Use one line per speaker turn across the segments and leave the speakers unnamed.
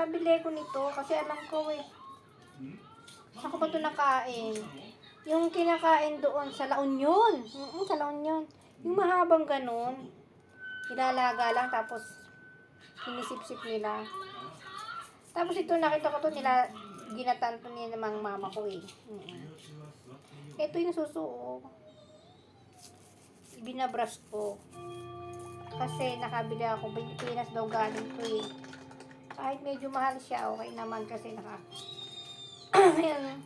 nabili ko nito kasi alam ko eh. Saan ko ba ito nakain? Yung kinakain doon sa La Union. Sa La Union. Yung mahabang ganun. Ilalaga lang tapos sinisip-sip nila. Tapos ito nakita ko to nila ginatan to niya ng mama ko eh. Ito yung susuo. Binabrush ko. Kasi nakabili ako, Pilipinas daw galing to eh. Kahit medyo mahal siya, okay naman kasi ayan,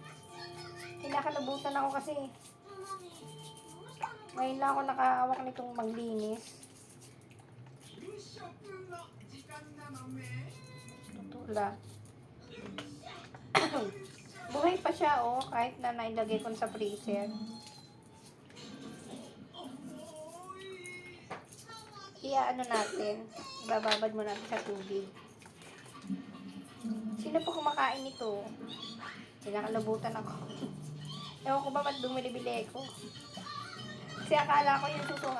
kinakalabutan ako kasi ngayon lang ako nakahawak nitong maglinis. Tutula. Buhay pa siya oh, kahit na nailagay ko sa freezer. Ano natin, ibababad mo natin sa tubig. Sino po kumakain nito? Kinakalabutan ako. Ewan ko ba ba't bumili-bili ko? Kasi akala ko yung susong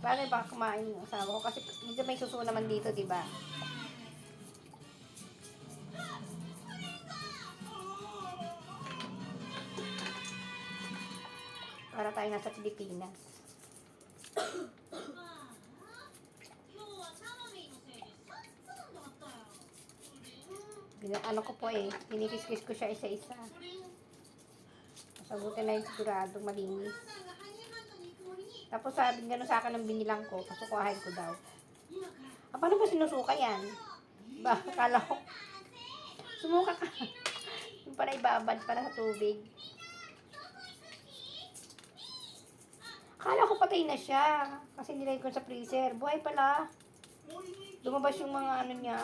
bagay baka kumain yung asawa ko. Kasi dito may suso naman dito, diba? Para tayo nasa Pilipinas. Ano ko po eh, kinikis-kis ko siya isa-isa. Masabuti na yung sigurado, malinis. Tapos sabi gano'n sa akin ng binilang ko, pasukuhain ko daw. Paano ba sinusuka yan? Kala ko, sumuka ka. Yung pala ibabad para sa tubig. Akala ko patay na siya. Kasi nilagay ko sa freezer. Buhay pala. Lumabas yung mga niya.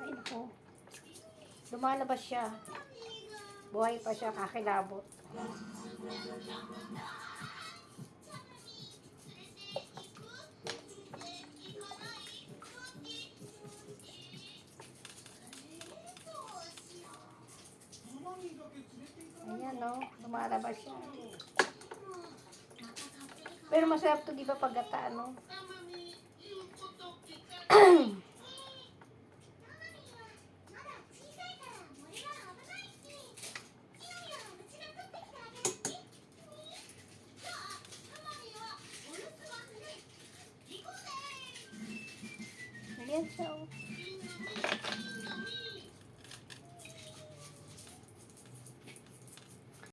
Ay nako. Lumalabas siya. Buhay pa siya. Kakilabot. Ayan no, lumalabas siya. Pero masarap to, di ba, pagata, no? Ayan siya,